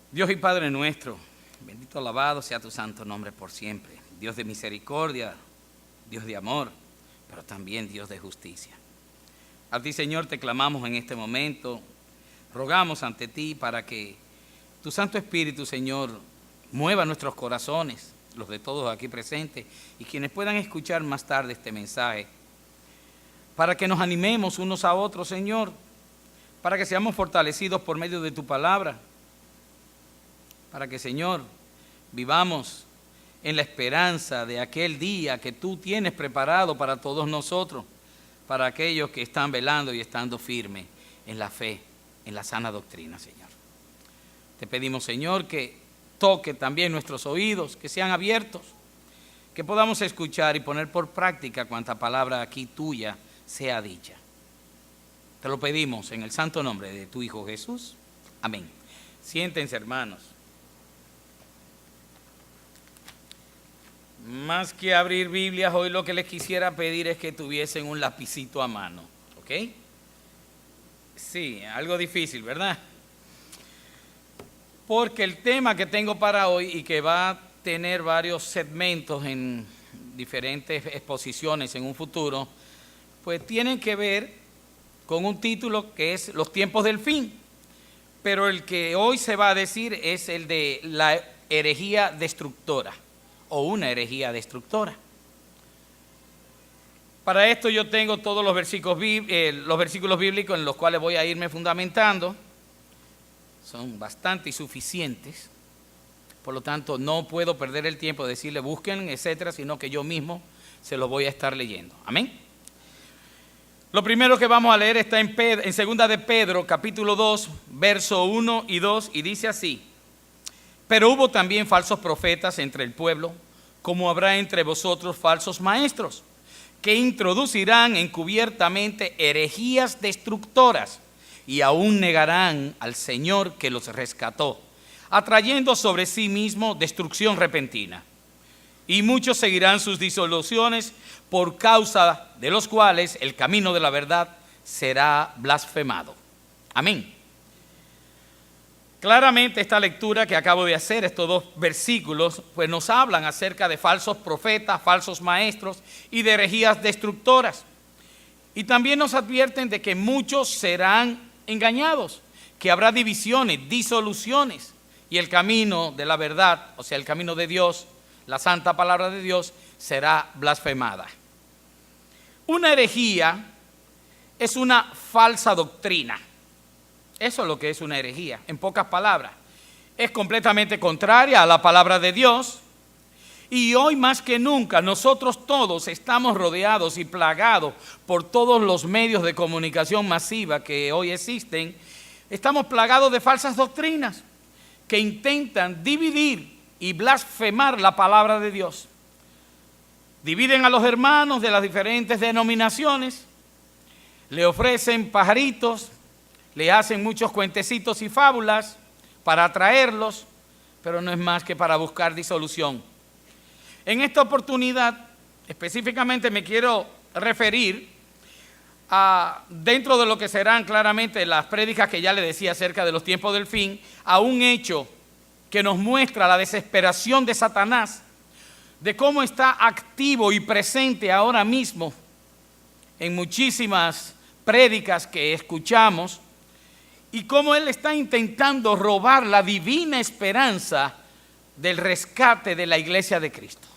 Dios y Padre nuestro, bendito alabado sea tu santo nombre por siempre. Dios de misericordia, Dios de amor, pero también Dios de justicia. A ti, Señor, te clamamos en este momento. Rogamos ante ti para que tu Santo Espíritu, Señor, mueva nuestros corazones, los de todos aquí presentes, y quienes puedan escuchar más tarde este mensaje, para que nos animemos unos a otros, Señor, para que seamos fortalecidos por medio de tu palabra, para que, Señor, vivamos en la esperanza de aquel día que tú tienes preparado para todos nosotros, para aquellos que están velando y estando firmes en la fe, en la sana doctrina, Señor. Te pedimos, Señor, que toque también nuestros oídos, que sean abiertos, que podamos escuchar y poner por práctica cuanta palabra aquí tuya sea dicha. Te lo pedimos en el santo nombre de tu Hijo Jesús. Amén. Siéntense, hermanos. Más que abrir Biblias, hoy lo que les quisiera pedir es que tuviesen un lapicito a mano, ¿ok? Sí, algo difícil, ¿verdad? Porque el tema que tengo para hoy y que va a tener varios segmentos en diferentes exposiciones en un futuro, pues tienen que ver con un título que es Los tiempos del fin. Pero el que hoy se va a decir es el de la herejía destructora o una herejía destructora. Para esto yo tengo todos los versículos bíblicos en los cuales voy a irme fundamentando. Son bastante insuficientes, por lo tanto no puedo perder el tiempo de decirle busquen, etcétera, sino que yo mismo se los voy a estar leyendo. Amén. Lo primero que vamos a leer está en 2 de Pedro, capítulo 2, verso 1 y 2, y dice así: pero hubo también falsos profetas entre el pueblo, como habrá entre vosotros falsos maestros, que introducirán encubiertamente herejías destructoras, y aún negarán al Señor que los rescató, atrayendo sobre sí mismo destrucción repentina. Y muchos seguirán sus disoluciones, por causa de los cuales el camino de la verdad será blasfemado. Amén. Claramente esta lectura que acabo de hacer, estos dos versículos, pues nos hablan acerca de falsos profetas, falsos maestros y de herejías destructoras. Y también nos advierten de que muchos serán engañados, que habrá divisiones, disoluciones, y el camino de la verdad, o sea, el camino de Dios, la santa palabra de Dios, será blasfemada. Una herejía es una falsa doctrina. Eso es lo que es una herejía, en pocas palabras. Es completamente contraria a la palabra de Dios. Y hoy más que nunca nosotros todos estamos rodeados y plagados por todos los medios de comunicación masiva que hoy existen. Estamos plagados de falsas doctrinas que intentan dividir y blasfemar la palabra de Dios. Dividen a los hermanos de las diferentes denominaciones, le ofrecen pajaritos, le hacen muchos cuentecitos y fábulas para atraerlos, pero no es más que para buscar disolución. En esta oportunidad, específicamente me quiero referir a, dentro de lo que serán claramente las prédicas que ya le decía acerca de los tiempos del fin, a un hecho que nos muestra la desesperación de Satanás, de cómo está activo y presente ahora mismo en muchísimas prédicas que escuchamos, y cómo él está intentando robar la divina esperanza del rescate de la iglesia de Cristo.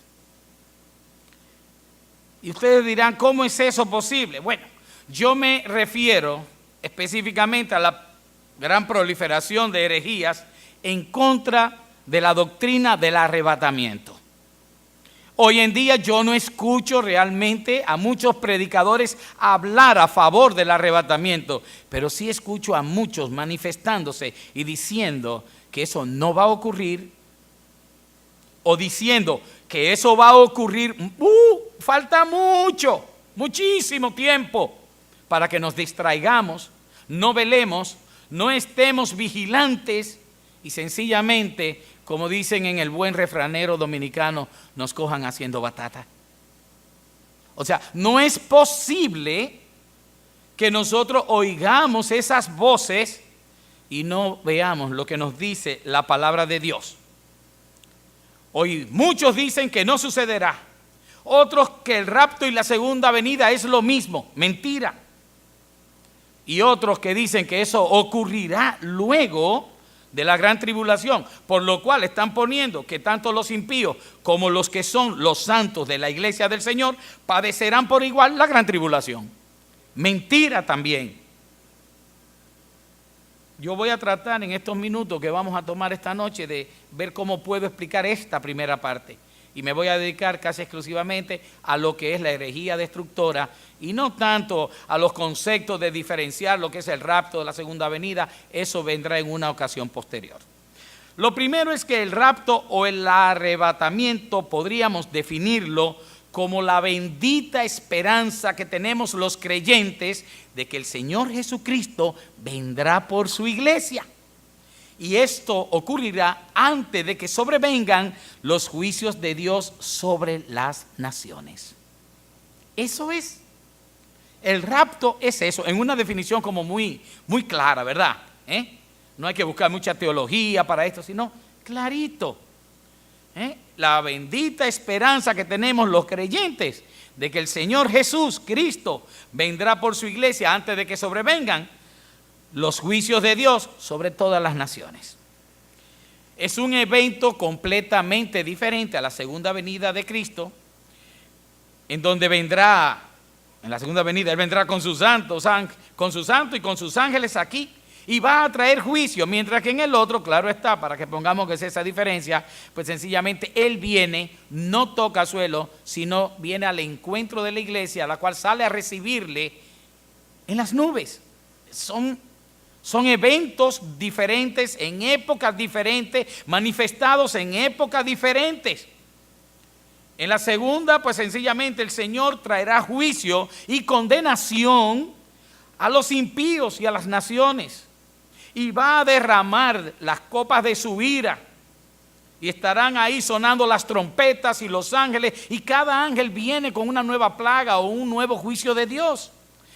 Y ustedes dirán, ¿cómo es eso posible? Bueno, yo me refiero específicamente a la gran proliferación de herejías en contra de la doctrina del arrebatamiento. Hoy en día yo no escucho realmente a muchos predicadores hablar a favor del arrebatamiento, pero sí escucho a muchos manifestándose y diciendo que eso no va a ocurrir, o diciendo que eso va a ocurrir, falta mucho, muchísimo tiempo para que nos distraigamos, no velemos, no estemos vigilantes y sencillamente, como dicen en el buen refranero dominicano, nos cojan haciendo batata. O sea, no es posible que nosotros oigamos esas voces y no veamos lo que nos dice la palabra de Dios. Hoy muchos dicen que no sucederá, otros que el rapto y la segunda venida es lo mismo, mentira. Y otros que dicen que eso ocurrirá luego de la gran tribulación, por lo cual están poniendo que tanto los impíos como los que son los santos de la iglesia del Señor padecerán por igual la gran tribulación. Mentira también. Yo voy a tratar en estos minutos que vamos a tomar esta noche de ver cómo puedo explicar esta primera parte. Y me voy a dedicar casi exclusivamente a lo que es la herejía destructora y no tanto a los conceptos de diferenciar lo que es el rapto de la segunda venida. Eso vendrá en una ocasión posterior. Lo primero es que el rapto o el arrebatamiento podríamos definirlo como la bendita esperanza que tenemos los creyentes de que el Señor Jesucristo vendrá por su iglesia. Y esto ocurrirá antes de que sobrevengan los juicios de Dios sobre las naciones. Eso es. El rapto es eso, en una definición como muy clara, ¿verdad? No hay que buscar mucha teología para esto, sino clarito. La bendita esperanza que tenemos los creyentes de que el Señor Jesús, Cristo, vendrá por su iglesia antes de que sobrevengan los juicios de Dios sobre todas las naciones. Es un evento completamente diferente a la segunda venida de Cristo, en donde vendrá, en la segunda venida, Él vendrá con sus santos y con sus ángeles aquí, y va a traer juicio, mientras que en el otro, claro está, para que pongamos que es esa diferencia, pues sencillamente Él viene, no toca suelo, sino viene al encuentro de la iglesia, a la cual sale a recibirle en las nubes. Son eventos diferentes, en épocas diferentes, manifestados en épocas diferentes. En la segunda, pues sencillamente el Señor traerá juicio y condenación a los impíos y a las naciones. Y va a derramar las copas de su ira. Y estarán ahí sonando las trompetas y los ángeles. Y cada ángel viene con una nueva plaga o un nuevo juicio de Dios.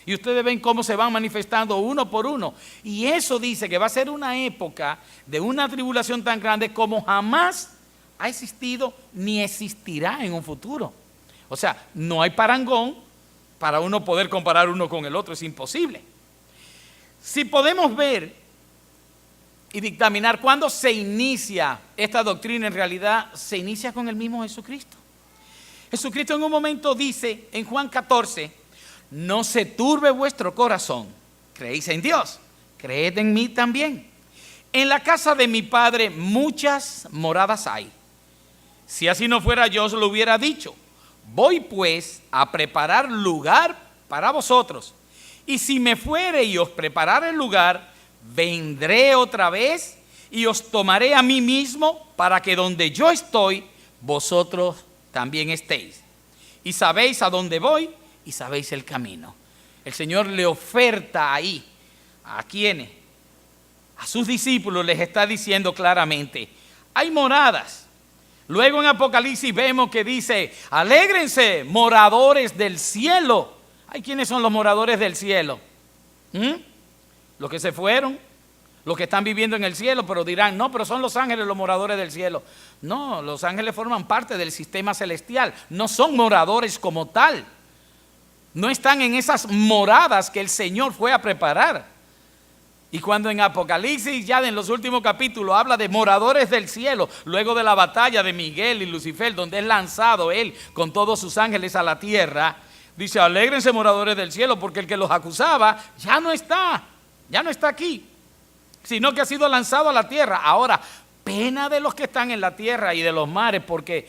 Y ustedes ven cómo se van manifestando uno por uno. Y eso dice que va a ser una época de una tribulación tan grande como jamás ha existido ni existirá en un futuro. O sea, no hay parangón para uno poder comparar uno con el otro. Es imposible. Si podemos ver y dictaminar cuándo se inicia esta doctrina, en realidad se inicia con el mismo Jesucristo. Jesucristo en un momento dice en Juan 14, no se turbe vuestro corazón, creéis en Dios, creed en mí también. En la casa de mi Padre muchas moradas hay. Si así no fuera, yo os lo hubiera dicho. Voy pues a preparar lugar para vosotros. Y si me fuere y os preparare el lugar, vendré otra vez y os tomaré a mí mismo, para que donde yo estoy, vosotros también estéis. Y sabéis a dónde voy y sabéis el camino. El Señor le oferta ahí, ¿a quiénes? A sus discípulos les está diciendo claramente, hay moradas. Luego en Apocalipsis vemos que dice, alégrense, moradores del cielo. ¿Hay quiénes son los moradores del cielo? Los que se fueron, los que están viviendo en el cielo, pero dirán, no, pero son los ángeles los moradores del cielo. No, los ángeles forman parte del sistema celestial, no son moradores como tal. No están en esas moradas que el Señor fue a preparar. Y cuando en Apocalipsis, ya en los últimos capítulos, habla de moradores del cielo, luego de la batalla de Miguel y Lucifer, donde es lanzado él con todos sus ángeles a la tierra, dice, alégrense moradores del cielo, porque el que los acusaba ya no está aquí, sino que ha sido lanzado a la tierra. Ahora, pena de los que están en la tierra y de los mares, porque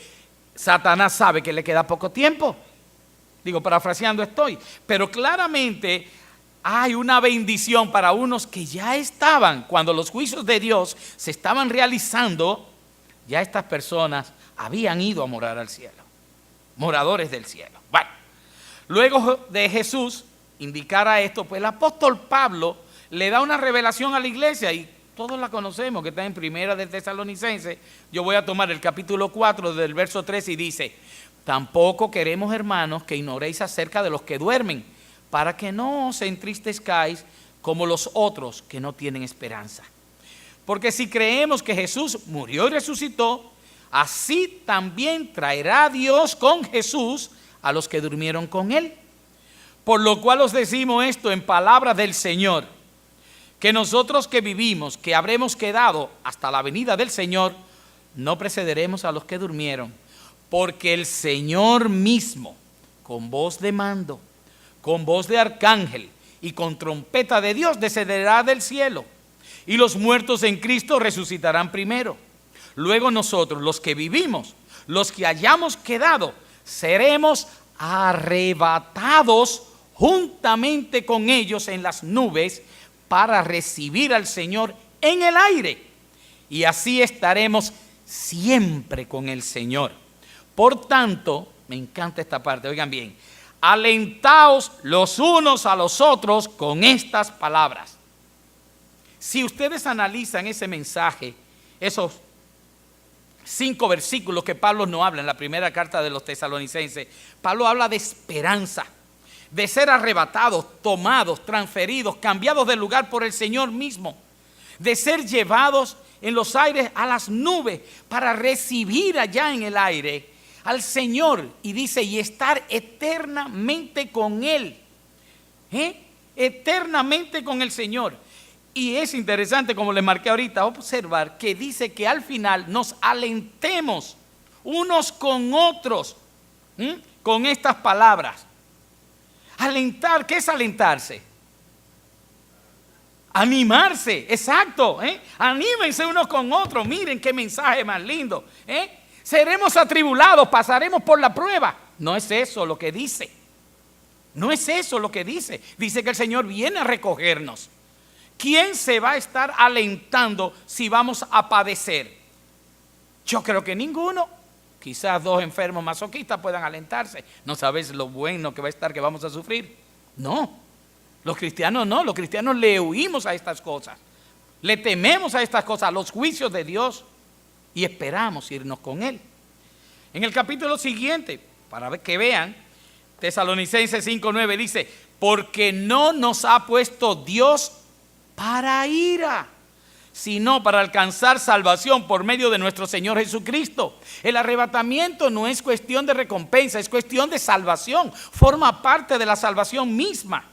Satanás sabe que le queda poco tiempo. Digo, parafraseando estoy, pero claramente hay una bendición para unos que ya estaban, cuando los juicios de Dios se estaban realizando, ya estas personas habían ido a morar al cielo, moradores del cielo. Bueno, luego de Jesús indicar a esto, pues el apóstol Pablo le da una revelación a la iglesia y todos la conocemos, que está en Primera de Tesalonicenses. Yo voy a tomar el capítulo 4 del verso 3 y dice, tampoco queremos, hermanos, que ignoréis acerca de los que duermen, para que no os entristezcáis como los otros que no tienen esperanza. Porque si creemos que Jesús murió y resucitó, así también traerá Dios con Jesús a los que durmieron con él. Por lo cual os decimos esto en palabra del Señor, que nosotros que vivimos, que habremos quedado hasta la venida del Señor, no precederemos a los que durmieron, porque el Señor mismo, con voz de mando, con voz de arcángel y con trompeta de Dios, descenderá del cielo, y los muertos en Cristo resucitarán primero. Luego nosotros, los que vivimos, los que hayamos quedado, seremos arrebatados juntamente con ellos en las nubes para recibir al Señor en el aire. Y así estaremos siempre con el Señor. Por tanto, me encanta esta parte, oigan bien, alentaos los unos a los otros con estas palabras. Si ustedes analizan ese mensaje, esos 5 versículos que Pablo no habla en la primera carta de los tesalonicenses, Pablo habla de esperanza, de ser arrebatados, tomados, transferidos, cambiados de lugar por el Señor mismo, de ser llevados en los aires a las nubes para recibir allá en el aire al Señor. Y dice, y estar eternamente con Él, eternamente con el Señor. Y es interesante, como les marqué ahorita, observar que dice que al final nos alentemos unos con otros, con estas palabras. Alentar, ¿qué es alentarse? Animarse, exacto. Anímense unos con otros. Miren qué mensaje más lindo. Seremos atribulados, pasaremos por la prueba. No es eso lo que dice. No es eso lo que dice. Dice que el Señor viene a recogernos. ¿Quién se va a estar alentando si vamos a padecer? Yo creo que ninguno. Quizás 2 enfermos masoquistas puedan alentarse. No sabes lo bueno que va a estar, que vamos a sufrir. No, los cristianos no. Los cristianos le huimos a estas cosas. Le tememos a estas cosas, a los juicios de Dios. Y esperamos irnos con Él. En el capítulo siguiente, para que vean, Tesalonicenses 5:9 dice, porque no nos ha puesto Dios para ira, sino para alcanzar salvación por medio de nuestro Señor Jesucristo. El arrebatamiento no es cuestión de recompensa, es cuestión de salvación. Forma parte de la salvación misma.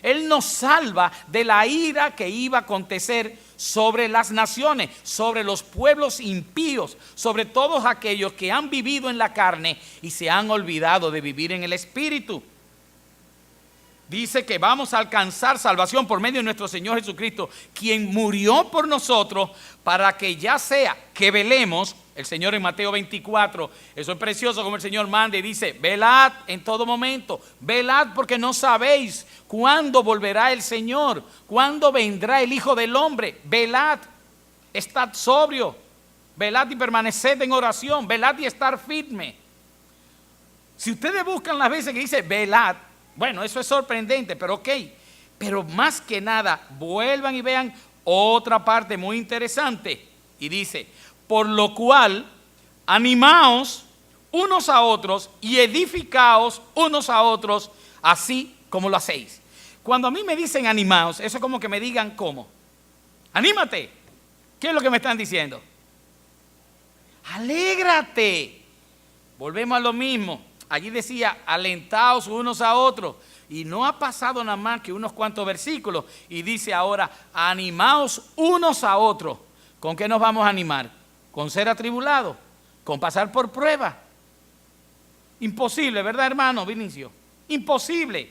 Él nos salva de la ira que iba a acontecer sobre las naciones, sobre los pueblos impíos, sobre todos aquellos que han vivido en la carne y se han olvidado de vivir en el Espíritu. Dice que vamos a alcanzar salvación por medio de nuestro Señor Jesucristo, quien murió por nosotros para que ya sea que velemos. El Señor en Mateo 24, eso es precioso como el Señor manda y dice, velad en todo momento, velad porque no sabéis cuándo volverá el Señor, cuándo vendrá el Hijo del Hombre. Velad, estad sobrio, velad y permaneced en oración, velad y estar firme. Si ustedes buscan las veces que dice velad, bueno, eso es sorprendente, pero ok. Pero más que nada, vuelvan y vean otra parte muy interesante. Y dice, por lo cual, animaos unos a otros y edificaos unos a otros, así como lo hacéis. Cuando a mí me dicen animaos, eso es como que me digan ¿cómo? Anímate. ¿Qué es lo que me están diciendo? Alégrate. Volvemos a lo mismo. Allí decía, alentaos unos a otros. Y no ha pasado nada más que unos cuantos versículos. Y dice ahora, animaos unos a otros. ¿Con qué nos vamos a animar? ¿Con ser atribulados? ¿Con pasar por prueba? Imposible, ¿verdad, hermano Vinicio? Imposible.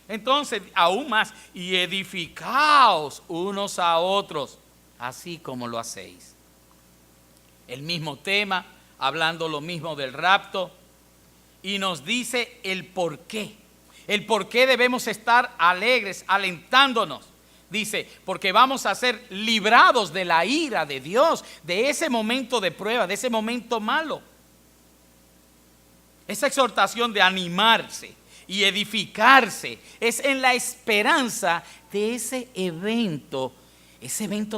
Entonces, aún más, y edificaos unos a otros, así como lo hacéis. El mismo tema, hablando lo mismo del rapto. Y nos dice el por qué. El por qué debemos estar alegres, alentándonos. Dice, porque vamos a ser librados de la ira de Dios, de ese momento de prueba, de ese momento malo. Esa exhortación de animarse y edificarse es en la esperanza de ese evento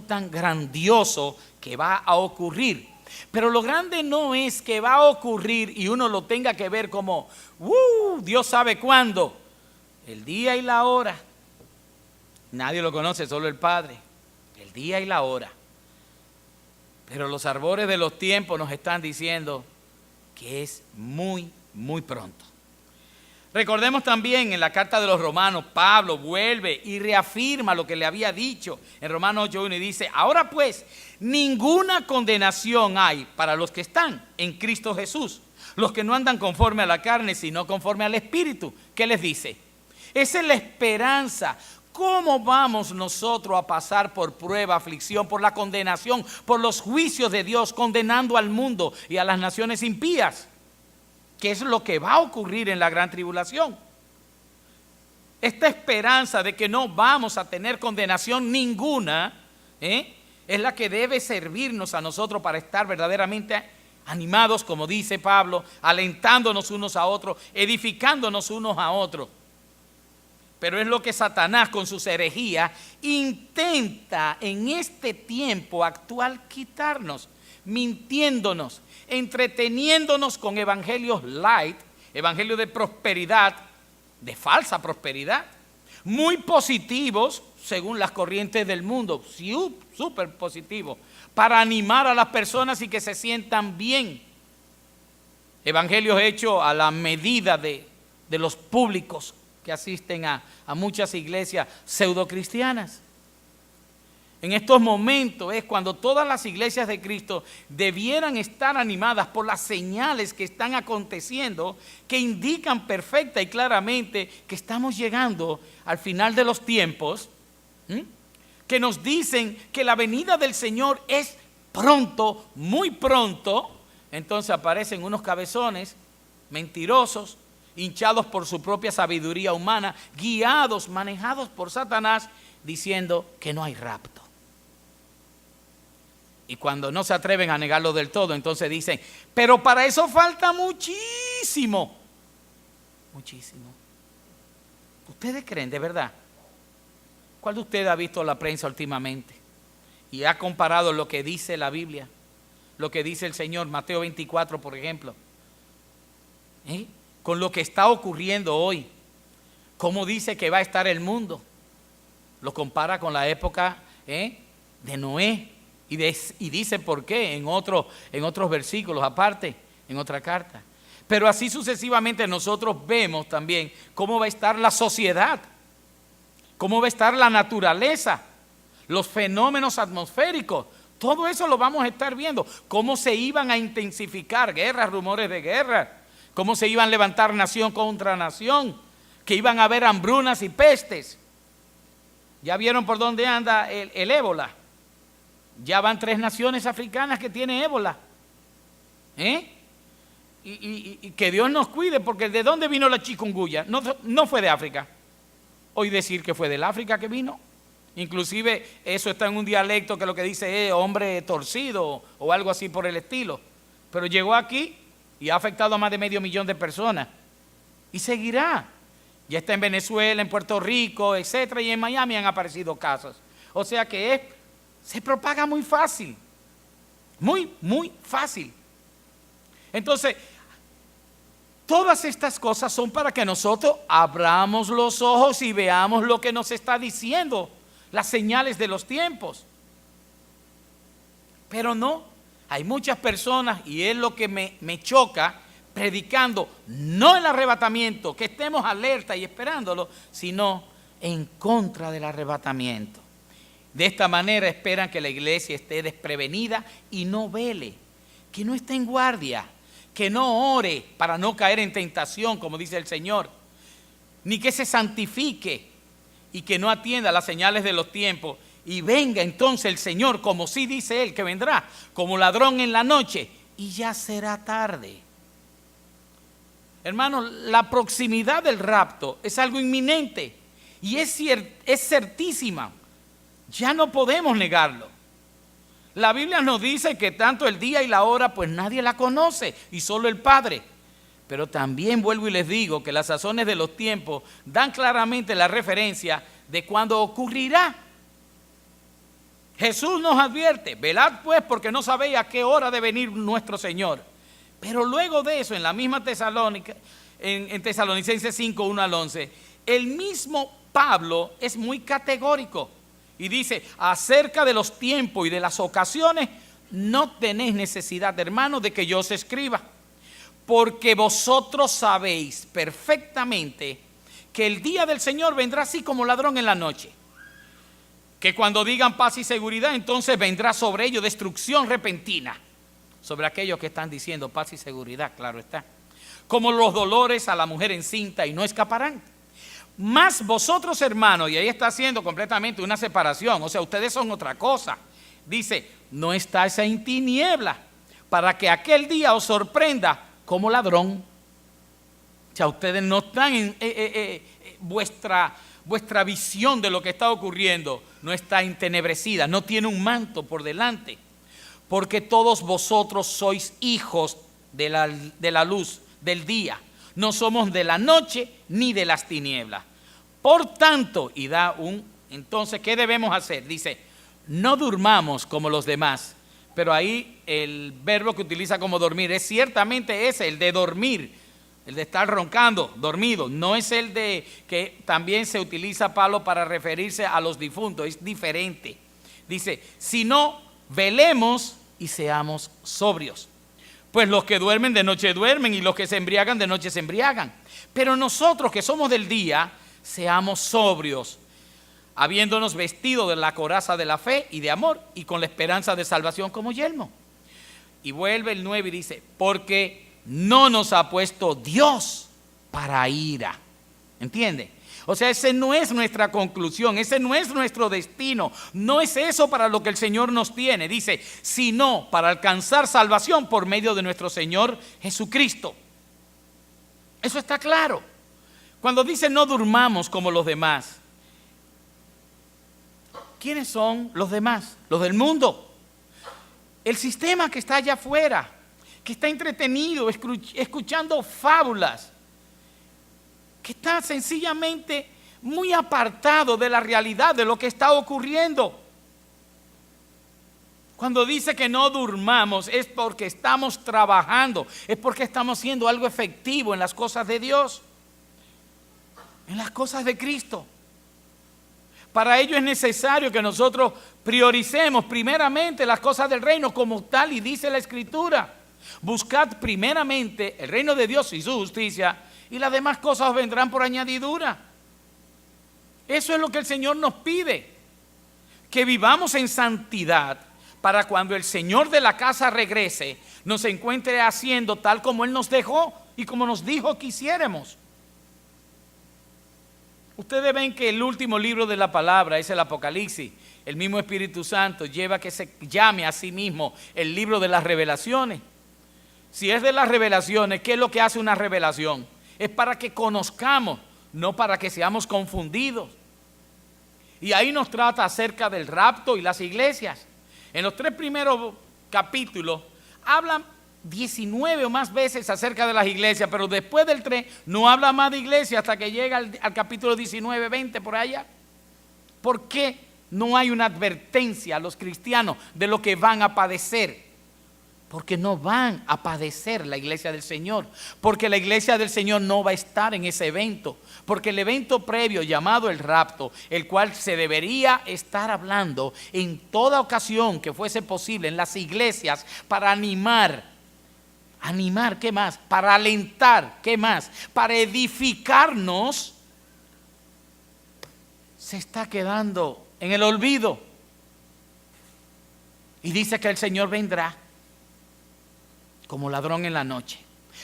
tan grandioso que va a ocurrir. Pero lo grande no es que va a ocurrir y uno lo tenga que ver como, Dios sabe cuándo. El día y la hora. Nadie lo conoce, solo el Padre. El día y la hora. Pero los arbores de los tiempos nos están diciendo que es muy, muy pronto. Recordemos también en la carta de los Romanos, Pablo vuelve y reafirma lo que le había dicho en Romanos 8:1 y dice: ahora pues, ninguna condenación hay para los que están en Cristo Jesús, los que no andan conforme a la carne, sino conforme al Espíritu. ¿Qué les dice? Esa es la esperanza. ¿Cómo vamos nosotros a pasar por prueba, aflicción, por la condenación, por los juicios de Dios, condenando al mundo y a las naciones impías? ¿Qué es lo que va a ocurrir en la gran tribulación? Esta esperanza de que no vamos a tener condenación ninguna, es la que debe servirnos a nosotros para estar verdaderamente animados, como dice Pablo, alentándonos unos a otros, edificándonos unos a otros. Pero es lo que Satanás con sus herejías intenta en este tiempo actual quitarnos, mintiéndonos, entreteniéndonos con evangelios light, evangelios de prosperidad, de falsa prosperidad, muy positivos según las corrientes del mundo, súper positivos, para animar a las personas y que se sientan bien. Evangelios hechos a la medida de los públicos que asisten a muchas iglesias pseudocristianas. En estos momentos es cuando todas las iglesias de Cristo debieran estar animadas por las señales que están aconteciendo, que indican perfecta y claramente que estamos llegando al final de los tiempos, que nos dicen que la venida del Señor es pronto, muy pronto. Entonces aparecen unos cabezones mentirosos, hinchados por su propia sabiduría humana, guiados, manejados por Satanás, diciendo que no hay rapto. Y cuando no se atreven a negarlo del todo, entonces dicen: pero para eso falta muchísimo. Muchísimo. ¿Ustedes creen de verdad? ¿Cuál de ustedes ha visto la prensa últimamente y ha comparado lo que dice la Biblia, lo que dice el Señor, Mateo 24, por ejemplo, con lo que está ocurriendo hoy? ¿Cómo dice que va a estar el mundo? Lo compara con la época de Noé. Y dice por qué en otros versículos aparte, en otra carta. Pero así sucesivamente nosotros vemos también cómo va a estar la sociedad, cómo va a estar la naturaleza, los fenómenos atmosféricos. Todo eso lo vamos a estar viendo. Cómo se iban a intensificar guerras, rumores de guerra. Cómo se iban a levantar nación contra nación. Que iban a haber hambrunas y pestes. ¿Ya vieron por dónde anda el ébola? Ya van 3 naciones africanas que tienen ébola. Y que Dios nos cuide, porque ¿de dónde vino la chikungunya? No fue de África. Oí decir que fue del África que vino. Inclusive eso está en un dialecto que lo que dice es hombre torcido o algo así por el estilo. Pero llegó aquí y ha afectado a más de 500,000 de personas. Y seguirá. Ya está en Venezuela, en Puerto Rico, etcétera, y en Miami han aparecido casos. O sea que se propaga muy fácil. Muy, muy fácil. Entonces, todas estas cosas son para que nosotros abramos los ojos y veamos lo que nos está diciendo, las señales de los tiempos. Pero no, hay muchas personas, y es lo que me choca, predicando no el arrebatamiento, que estemos alerta y esperándolo, sino en contra del arrebatamiento. De esta manera esperan que la iglesia esté desprevenida y no vele, que no esté en guardia, que no ore para no caer en tentación, como dice el Señor, ni que se santifique y que no atienda las señales de los tiempos. Y venga entonces el Señor, como sí dice Él, que vendrá como ladrón en la noche, y ya será tarde. Hermanos, la proximidad del rapto es algo inminente y es certísima. Ya no podemos negarlo. La Biblia nos dice que tanto el día y la hora, pues nadie la conoce, y solo el Padre. Pero también vuelvo y les digo que las sazones de los tiempos dan claramente la referencia de cuándo ocurrirá. Jesús nos advierte: velad pues, porque no sabéis a qué hora de venir nuestro Señor. Pero luego de eso, en la misma Tesalónica, en Tesalonicenses 5, 1 al 11, el mismo Pablo es muy categórico y dice: acerca de los tiempos y de las ocasiones no tenéis necesidad, hermanos, de que yo os escriba, porque vosotros sabéis perfectamente que el día del Señor vendrá así como ladrón en la noche. Que cuando digan paz y seguridad, entonces vendrá sobre ellos destrucción repentina. Sobre aquellos que están diciendo paz y seguridad, claro está. Como los dolores a la mujer encinta, y no escaparán. Mas vosotros, hermanos, y ahí está haciendo completamente una separación, o sea, ustedes son otra cosa. Dice, no estáis en tiniebla, para que aquel día os sorprenda como ladrón. O sea, ustedes no están en vuestra visión de lo que está ocurriendo, no está entenebrecida, no tiene un manto por delante, porque todos vosotros sois hijos de la luz del día, no somos de la noche ni de las tinieblas. Por tanto, entonces, ¿qué debemos hacer? Dice, no durmamos como los demás. Pero ahí el verbo que utiliza como dormir es ciertamente ese, el de dormir, el de estar roncando, dormido. No es el de que también se utiliza Pablo para referirse a los difuntos, es diferente. Dice, si no, velemos y seamos sobrios. Pues los que duermen de noche duermen y los que se embriagan de noche se embriagan. Pero nosotros que somos del día, seamos sobrios, habiéndonos vestido de la coraza de la fe y de amor y con la esperanza de salvación como yelmo. Y vuelve el 9 y dice, porque no nos ha puesto Dios para ira. ¿Entiende? O sea, esa no es nuestra conclusión, ese no es nuestro destino, no es eso para lo que el Señor nos tiene. Dice, sino para alcanzar salvación por medio de nuestro Señor Jesucristo. Eso está claro. Cuando dice no durmamos como los demás, ¿quiénes son los demás? Los del mundo. El sistema que está allá afuera, que está entretenido, escuchando fábulas, que está sencillamente muy apartado de la realidad, de lo que está ocurriendo. Cuando dice que no durmamos, es porque estamos trabajando, es porque estamos haciendo algo efectivo en las cosas de Dios, en las cosas de Cristo. Para ello es necesario que nosotros prioricemos primeramente las cosas del reino como tal, y dice la Escritura, buscad primeramente el reino de Dios y su justicia, y las demás cosas os vendrán por añadidura. Eso es lo que el Señor nos pide, que vivamos en santidad para cuando el Señor de la casa regrese, nos encuentre haciendo tal como Él nos dejó y como nos dijo que hiciéramos. Ustedes ven que el último libro de la palabra es el Apocalipsis. El mismo Espíritu Santo lleva que se llame a sí mismo el libro de las revelaciones. Si es de las revelaciones, ¿qué es lo que hace una revelación? Es para que conozcamos, no para que seamos confundidos. Y ahí nos trata acerca del rapto y las iglesias. En los 3 primeros capítulos hablan 19 o más veces acerca de las iglesias, pero después del 3 no habla más de iglesia hasta que llega al capítulo 19, 20 por allá. ¿Por qué no hay una advertencia a los cristianos de lo que van a padecer? Porque no van a padecer la iglesia del Señor, porque la iglesia del Señor no va a estar en ese evento, porque el evento previo llamado el rapto, el cual se debería estar hablando en toda ocasión que fuese posible en las iglesias para animar, ¿qué más? Para alentar, ¿qué más? Para edificarnos, se está quedando en el olvido. Y dice que el Señor vendrá como ladrón en la noche.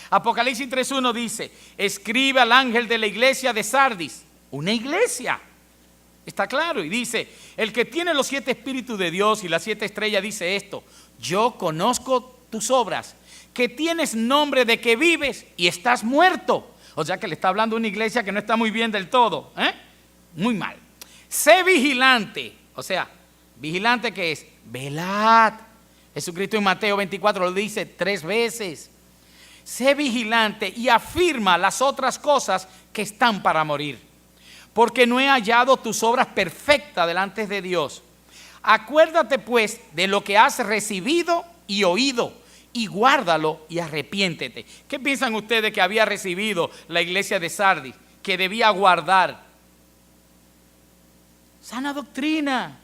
Apocalipsis 3:1 dice, escribe al ángel de la iglesia de Sardis, una iglesia, está claro, y dice, el que tiene los 7 espíritus de Dios y las 7 estrellas dice esto, yo conozco tus obras, que tienes nombre de que vives y estás muerto. O sea que le está hablando a una iglesia que no está muy bien del todo, muy mal. Sé vigilante, o sea, vigilante que es, velad. Jesucristo en Mateo 24 lo dice 3 veces. Sé vigilante y afirma las otras cosas que están para morir, porque no he hallado tus obras perfectas delante de Dios. Acuérdate pues de lo que has recibido y oído, y guárdalo y arrepiéntete. ¿Qué piensan ustedes que había recibido la iglesia de Sardis, que debía guardar? Sana doctrina,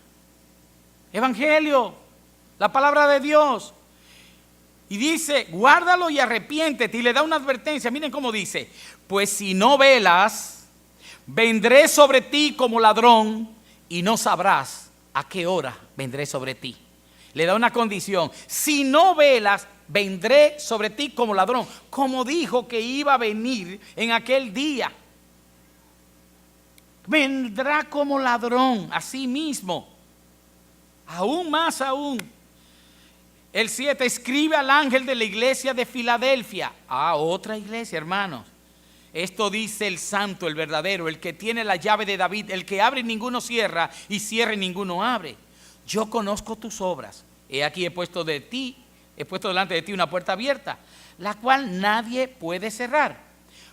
evangelio, la palabra de Dios. Y dice, guárdalo y arrepiéntete. Y le da una advertencia. Miren cómo dice: pues si no velas, vendré sobre ti como ladrón y no sabrás a qué hora vendré sobre ti. Le da una condición: si no velas, vendré sobre ti como ladrón. Como dijo que iba a venir en aquel día. Vendrá como ladrón, así mismo. Aún más aún. El 7, escribe al ángel de la iglesia de Filadelfia. Otra iglesia, hermanos. Esto dice el santo, el verdadero, el que tiene la llave de David, el que abre y ninguno cierra, y cierra y ninguno abre. Yo conozco tus obras. He aquí he puesto delante de ti una puerta abierta, la cual nadie puede cerrar.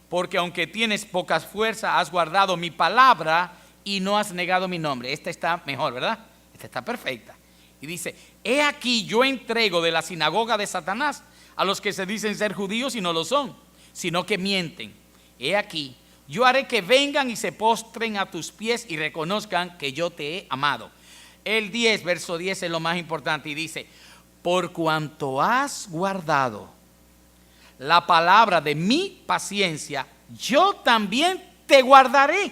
Porque aunque tienes pocas fuerzas, has guardado mi palabra y no has negado mi nombre. Esta está mejor, ¿verdad? Esta está perfecta. Y dice: he aquí yo entrego de la sinagoga de Satanás a los que se dicen ser judíos y no lo son, sino que mienten. He aquí, yo haré que vengan y se postren a tus pies y reconozcan que yo te he amado. El 10, verso 10 es lo más importante y dice: por cuanto has guardado la palabra de mi paciencia, yo también te guardaré.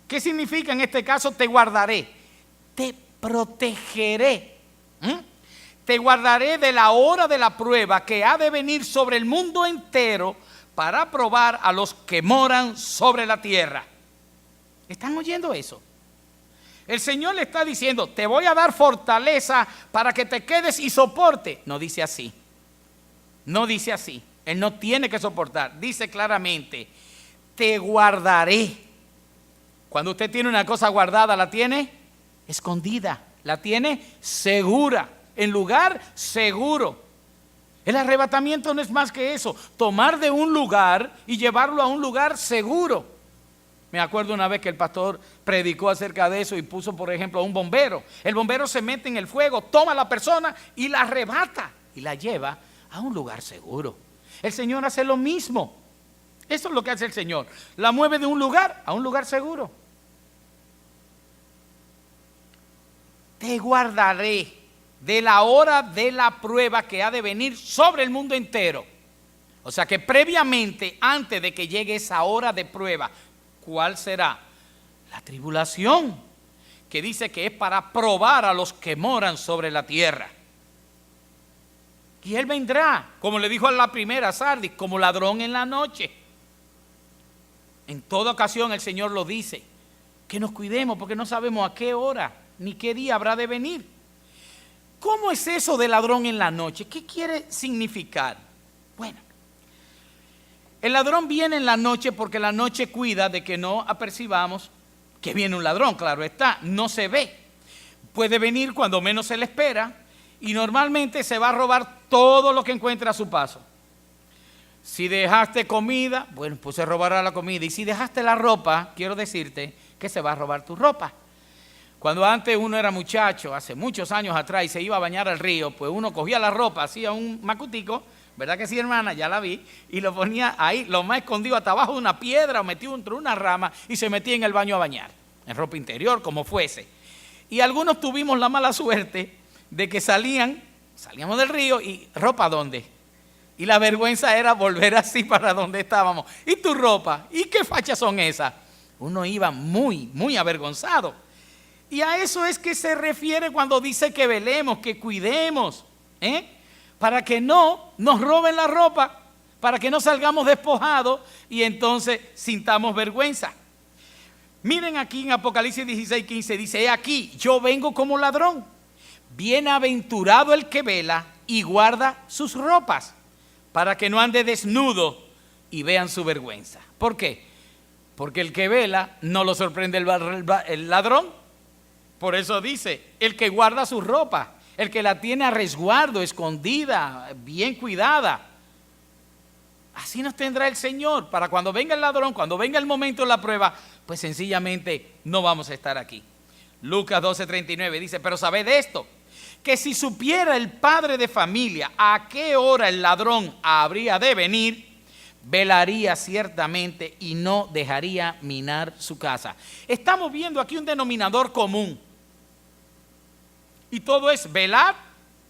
¿Qué significa en este caso te guardaré? Te protegeré. Te guardaré de la hora de la prueba que ha de venir sobre el mundo entero para probar a los que moran sobre la tierra. ¿Están oyendo eso? El Señor le está diciendo: te voy a dar fortaleza para que te quedes y soporte. No dice así. No dice así. Él no tiene que soportar. Dice claramente: te guardaré. Cuando usted tiene una cosa guardada, ¿la tiene? Escondida, la tiene segura, en lugar seguro. El arrebatamiento no es más que eso: tomar de un lugar y llevarlo a un lugar seguro. Me acuerdo una vez que el pastor predicó acerca de eso y puso, por ejemplo, a un bombero. El bombero se mete en el fuego, toma a la persona y la arrebata y la lleva a un lugar seguro. El Señor hace lo mismo. Eso es lo que hace el Señor: la mueve de un lugar a un lugar seguro. Te guardaré de la hora de la prueba que ha de venir sobre el mundo entero. O sea que previamente, antes de que llegue esa hora de prueba, ¿cuál será? La tribulación, que dice que es para probar a los que moran sobre la tierra. Y Él vendrá, como le dijo a la primera Sardis, como ladrón en la noche. En toda ocasión el Señor lo dice, que nos cuidemos porque no sabemos a qué hora ni qué día habrá de venir. ¿Cómo es eso de ladrón en la noche? ¿Qué quiere significar? Bueno, el ladrón viene en la noche porque la noche cuida de que no apercibamos que viene un ladrón, claro está, no se ve. Puede venir cuando menos se le espera y normalmente se va a robar todo lo que encuentre a su paso. Si dejaste comida, bueno, pues se robará la comida. Y si dejaste la ropa, quiero decirte que se va a robar tu ropa. Cuando antes uno era muchacho, hace muchos años atrás, y se iba a bañar al río, pues uno cogía la ropa, hacía un macutico, ¿verdad que sí, hermana? Ya la vi, y lo ponía ahí, lo más escondido hasta abajo de una piedra o metido entre una rama y se metía en el baño a bañar, en ropa interior, como fuese. Y algunos tuvimos la mala suerte de que salíamos del río y ¿ropa dónde? Y la vergüenza era volver así para donde estábamos. ¿Y tu ropa? ¿Y qué fachas son esas? Uno iba muy, muy avergonzado. Y a eso es que se refiere cuando dice que velemos, que cuidemos, para que no nos roben la ropa, para que no salgamos despojados y entonces sintamos vergüenza. Miren aquí en Apocalipsis 16:15, dice: he aquí, yo vengo como ladrón. Bienaventurado el que vela y guarda sus ropas, para que no ande desnudo y vean su vergüenza. ¿Por qué? Porque el que vela no lo sorprende el ladrón. Por eso dice, el que guarda su ropa, el que la tiene a resguardo, escondida, bien cuidada. Así nos tendrá el Señor para cuando venga el ladrón, cuando venga el momento de la prueba, pues sencillamente no vamos a estar aquí. Lucas 12:39 dice: pero sabed esto, que si supiera el padre de familia a qué hora el ladrón habría de venir, velaría ciertamente y no dejaría minar su casa. Estamos viendo aquí un denominador común. Y todo es velar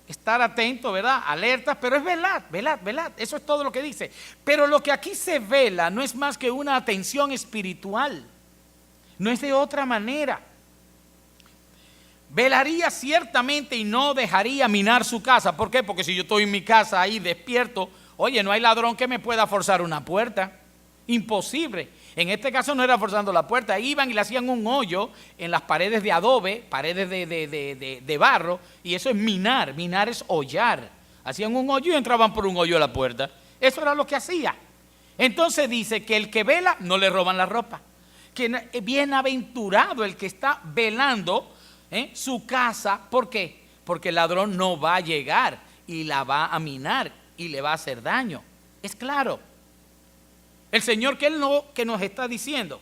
estar atento, ¿verdad? Alertas, pero es velad, velad, velad. Eso es todo lo que dice. Pero lo que aquí se vela no es más que una atención espiritual. No es de otra manera. Velaría ciertamente y no dejaría minar su casa. ¿Por qué? Porque si yo estoy en mi casa ahí despierto, oye, no hay ladrón que me pueda forzar una puerta. Imposible. En este caso no era forzando la puerta, iban y le hacían un hoyo en las paredes de adobe, paredes de barro, y eso es minar. Minar es hollar. Hacían un hoyo y entraban por un hoyo a la puerta. Eso era lo que hacía. Entonces dice que el que vela no le roban la ropa. Que bienaventurado el que está velando su casa. ¿Por qué? Porque el ladrón no va a llegar y la va a minar y le va a hacer daño. Es claro. El Señor que nos está diciendo,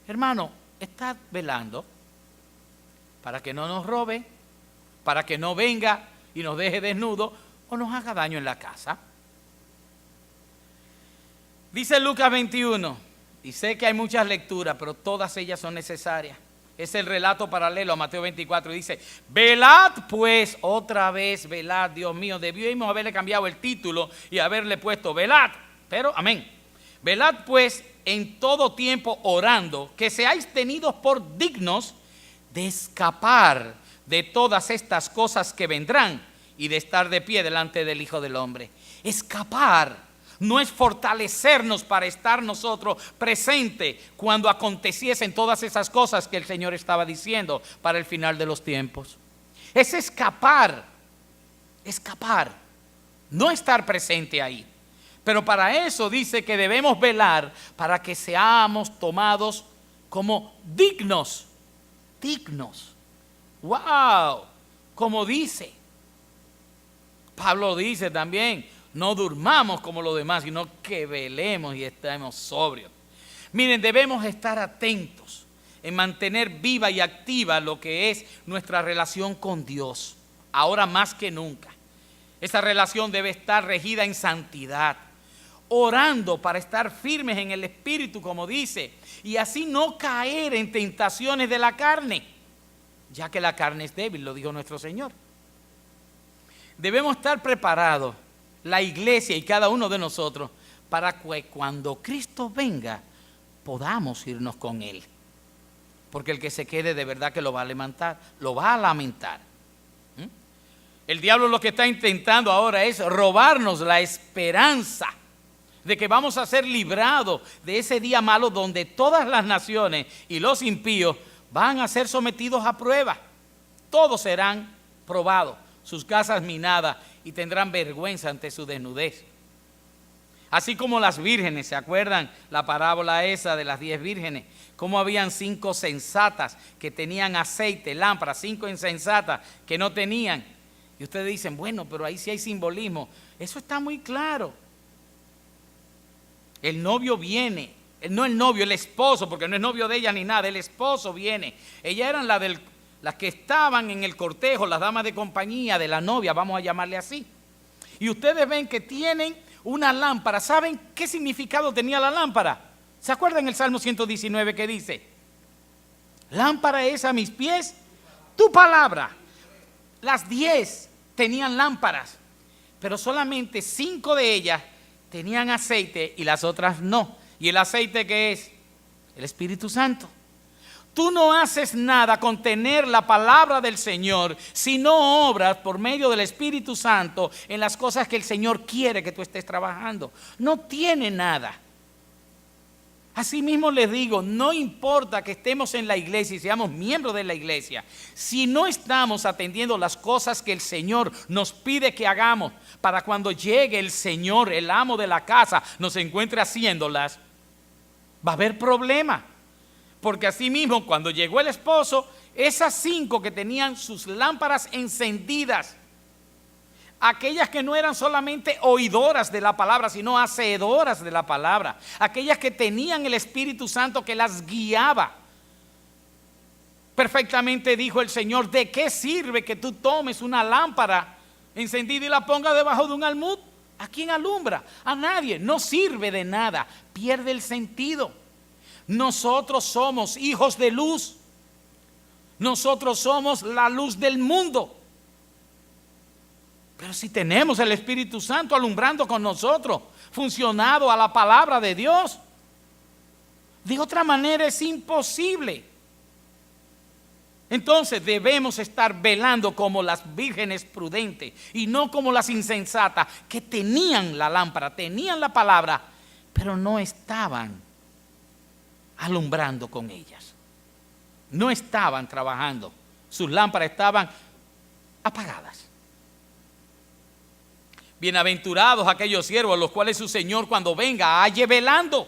hermano, está velando para que no nos robe, para que no venga y nos deje desnudo o nos haga daño en la casa. Dice Lucas 21, y sé que hay muchas lecturas, pero todas ellas son necesarias. Es el relato paralelo a Mateo 24. Dice, velad pues, otra vez velad, Dios mío. Debíamos haberle cambiado el título y haberle puesto velad, pero amén. Velad pues en todo tiempo orando, que seáis tenidos por dignos de escapar de todas estas cosas que vendrán y de estar de pie delante del Hijo del Hombre. Escapar no es fortalecernos para estar nosotros presentes cuando aconteciesen todas esas cosas que el Señor estaba diciendo para el final de los tiempos. Es escapar, no estar presente ahí. Pero para eso dice que debemos velar para que seamos tomados como dignos. ¡Wow! Como dice. Pablo dice también, no durmamos como los demás, sino que velemos y estemos sobrios. Miren, debemos estar atentos en mantener viva y activa lo que es nuestra relación con Dios, ahora más que nunca. Esa relación debe estar regida en santidad, orando para estar firmes en el Espíritu, como dice, y así no caer en tentaciones de la carne, ya que la carne es débil, lo dijo nuestro Señor. Debemos estar preparados, la iglesia y cada uno de nosotros, para que cuando Cristo venga, podamos irnos con Él. Porque el que se quede de verdad que lo va a lamentar. El diablo lo que está intentando ahora es robarnos la esperanza de que vamos a ser librados de ese día malo donde todas las naciones y los impíos van a ser sometidos a prueba. Todos serán probados, sus casas minadas y tendrán vergüenza ante su desnudez. Así como las vírgenes, ¿se acuerdan la parábola esa de las 10 vírgenes? Cómo habían 5 sensatas que tenían aceite, lámparas, 5 insensatas que no tenían. Y ustedes dicen, bueno, pero ahí sí hay simbolismo. Eso está muy claro. El novio viene, no el novio, el esposo, porque no es novio de ella ni nada, el esposo viene. Ellas eran las que estaban en el cortejo, las damas de compañía de la novia, vamos a llamarle así. Y ustedes ven que tienen una lámpara. ¿Saben qué significado tenía la lámpara? ¿Se acuerdan el Salmo 119 que dice? Lámpara es a mis pies tu palabra. Las 10 tenían lámparas, pero solamente 5 de ellas tenían aceite y las otras no. ¿Y el aceite qué es? El Espíritu Santo. Tú no haces nada con tener la palabra del Señor si no obras por medio del Espíritu Santo en las cosas que el Señor quiere que tú estés trabajando. No tiene nada. Asimismo les digo, no importa que estemos en la iglesia y seamos miembros de la iglesia, si no estamos atendiendo las cosas que el Señor nos pide que hagamos, para cuando llegue el Señor, el amo de la casa, nos encuentre haciéndolas, va a haber problema. Porque asimismo, cuando llegó el esposo, esas 5 que tenían sus lámparas encendidas, aquellas que no eran solamente oidoras de la palabra, sino hacedoras de la palabra, aquellas que tenían el Espíritu Santo que las guiaba. Perfectamente dijo el Señor, ¿de qué sirve que tú tomes una lámpara encendida y la pongas debajo de un almud? ¿A quién alumbra? A nadie. No sirve de nada, pierde el sentido. Nosotros somos hijos de luz. Nosotros somos la luz del mundo. Pero si tenemos el Espíritu Santo alumbrando con nosotros, funcionado a la palabra de Dios, de otra manera es imposible. Entonces debemos estar velando como las vírgenes prudentes y no como las insensatas que tenían la lámpara, tenían la palabra, pero no estaban alumbrando con ellas. No estaban trabajando. Sus lámparas estaban apagadas. Bienaventurados aquellos siervos, los cuales su Señor cuando venga halle velando.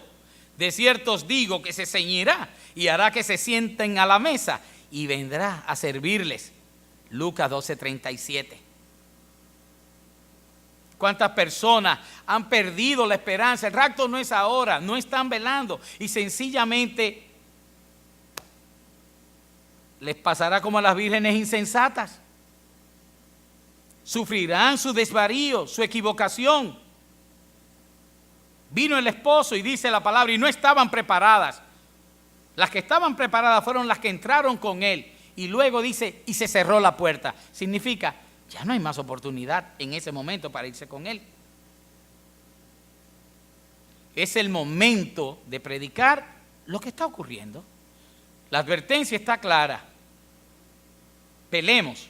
De cierto os digo que se ceñirá y hará que se sienten a la mesa y vendrá a servirles. Lucas 12:37. ¿Cuántas personas han perdido la esperanza? El rapto no es ahora, no están velando y sencillamente les pasará como a las vírgenes insensatas. Sufrirán su desvarío, su equivocación. Vino el esposo y dice la palabra y no estaban preparadas. Las que estaban preparadas fueron las que entraron con él. Y luego dice, y se cerró la puerta. Significa, ya no hay más oportunidad en ese momento para irse con él. Es el momento de predicar lo que está ocurriendo. La advertencia está clara. Pelemos.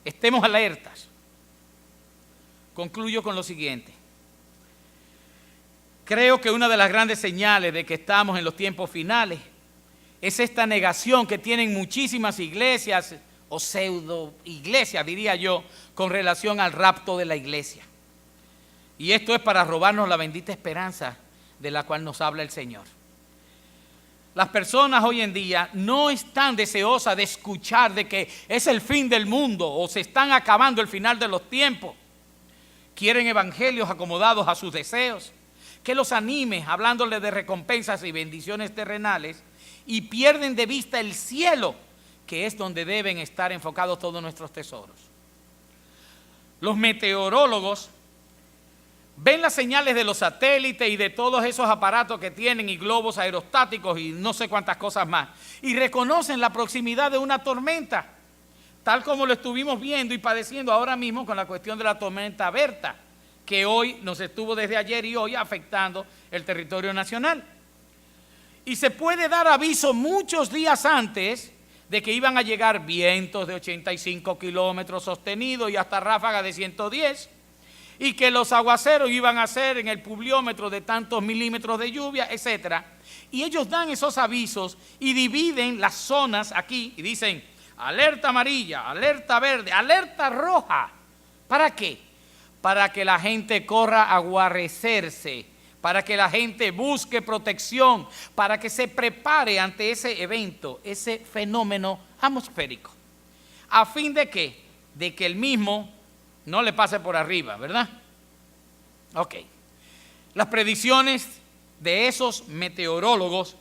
Estemos alertas. Concluyo con lo siguiente. Creo que una de las grandes señales de que estamos en los tiempos finales es esta negación que tienen muchísimas iglesias o pseudo iglesias, diría yo, con relación al rapto de la iglesia. Y esto es para robarnos la bendita esperanza de la cual nos habla el Señor. Las personas hoy en día no están deseosas de escuchar de que es el fin del mundo o se están acabando el final de los tiempos. Quieren evangelios acomodados a sus deseos, que los anime hablándoles de recompensas y bendiciones terrenales y pierden de vista el cielo, que es donde deben estar enfocados todos nuestros tesoros. Los meteorólogos ven las señales de los satélites y de todos esos aparatos que tienen y globos aerostáticos y no sé cuántas cosas más y reconocen la proximidad de una tormenta, tal como lo estuvimos viendo y padeciendo ahora mismo con la cuestión de la tormenta Berta, que hoy nos estuvo desde ayer y hoy afectando el territorio nacional. Y se puede dar aviso muchos días antes de que iban a llegar vientos de 85 kilómetros sostenidos y hasta ráfagas de 110, y que los aguaceros iban a ser en el pluviómetro de tantos milímetros de lluvia, etc. Y ellos dan esos avisos y dividen las zonas aquí y dicen alerta amarilla, alerta verde, alerta roja. ¿Para qué? Para que la gente corra a guarecerse, para que la gente busque protección, para que se prepare ante ese evento, ese fenómeno atmosférico. ¿A fin de qué? De que el mismo no le pase por arriba, ¿verdad? Ok. Las predicciones de esos meteorólogos,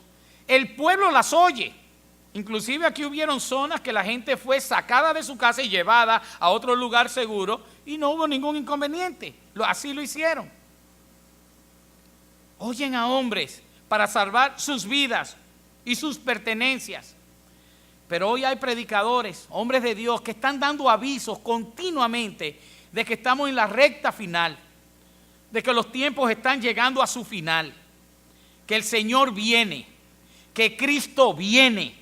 el pueblo las oye. Inclusive aquí hubieron zonas que la gente fue sacada de su casa y llevada a otro lugar seguro y no hubo ningún inconveniente. Así lo hicieron. Oyen a hombres para salvar sus vidas y sus pertenencias. Pero hoy hay predicadores, hombres de Dios, que están dando avisos continuamente de que estamos en la recta final, de que los tiempos están llegando a su final, que el Señor viene, que Cristo viene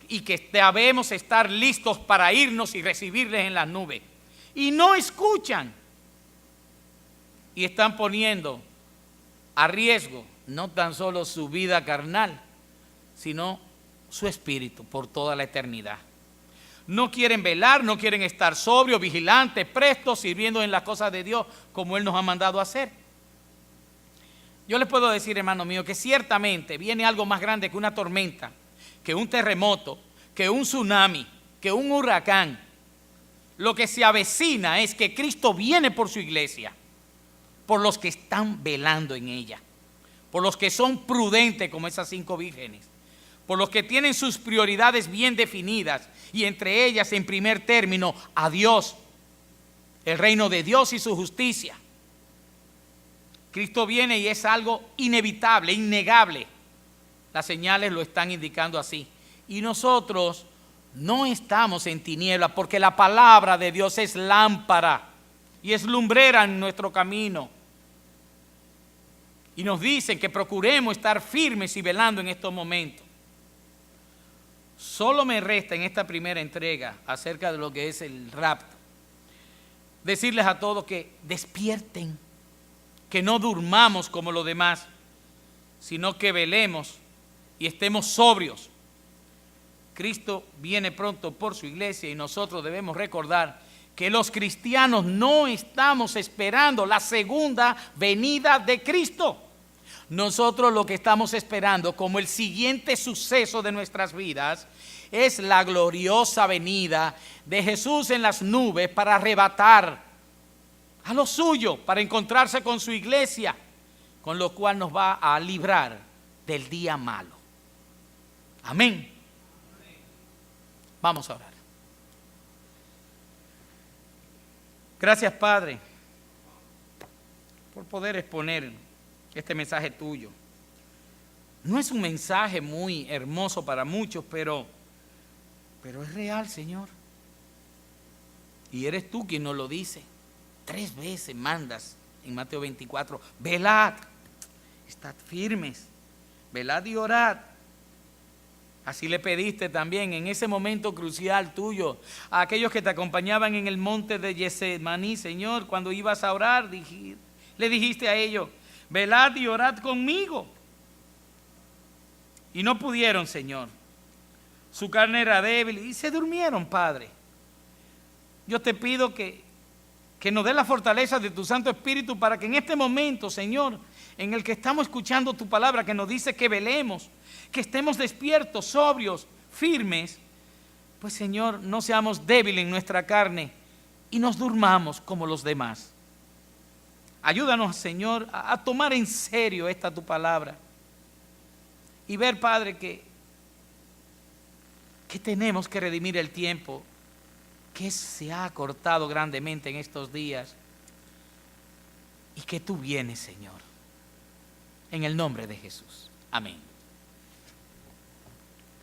y que debemos estar listos para irnos y recibirles en las nubes. Y no escuchan y están poniendo a riesgo no tan solo su vida carnal, sino su espíritu por toda la eternidad. No quieren velar, no quieren estar sobrios, vigilantes, prestos, sirviendo en las cosas de Dios como Él nos ha mandado a hacer. Yo les puedo decir, hermano mío, que ciertamente viene algo más grande que una tormenta, que un terremoto, que un tsunami, que un huracán. Lo que se avecina es que Cristo viene por su iglesia, por los que están velando en ella, por los que son prudentes como esas 5 vírgenes, por los que tienen sus prioridades bien definidas y entre ellas en primer término a Dios, el reino de Dios y su justicia. Cristo viene y es algo inevitable, innegable. Las señales lo están indicando así. Y nosotros No estamos en tinieblas, porque la palabra de Dios es lámpara y es lumbrera en nuestro camino. Y nos dicen que procuremos estar firmes y velando en estos momentos. Solo me resta en esta primera entrega acerca de lo que es el rapto decirles a todos que despierten, que no durmamos como los demás, sino que velemos y estemos sobrios. Cristo viene pronto por su iglesia y nosotros debemos recordar que los cristianos no estamos esperando la segunda venida de Cristo. Nosotros lo que estamos esperando como el siguiente suceso de nuestras vidas es la gloriosa venida de Jesús en las nubes para arrebatar a lo suyo, para encontrarse con su iglesia, con lo cual nos va a librar del día malo. Amén. Vamos a orar. Gracias, Padre, por poder exponer este mensaje tuyo. No es un mensaje muy hermoso para muchos, pero es real, Señor. Y eres tú quien nos lo dice. 3 veces mandas en Mateo 24, velad, estad firmes, velad y orad. Así le pediste también en ese momento crucial tuyo a aquellos que te acompañaban en el monte de Getsemaní, Señor, cuando ibas a orar, le dijiste a ellos, velad y orad conmigo. Y no pudieron, Señor. Su carne era débil y se durmieron, Padre. Yo te pido que nos dé la fortaleza de tu Santo Espíritu para que en este momento, Señor, en el que estamos escuchando tu palabra que nos dice que velemos, que estemos despiertos, sobrios, firmes, pues, Señor, no seamos débiles en nuestra carne y nos durmamos como los demás. Ayúdanos, Señor, a tomar en serio esta tu palabra y ver, Padre, que tenemos que redimir el tiempo que se ha acortado grandemente en estos días y que tú vienes, Señor, en el nombre de Jesús. Amén.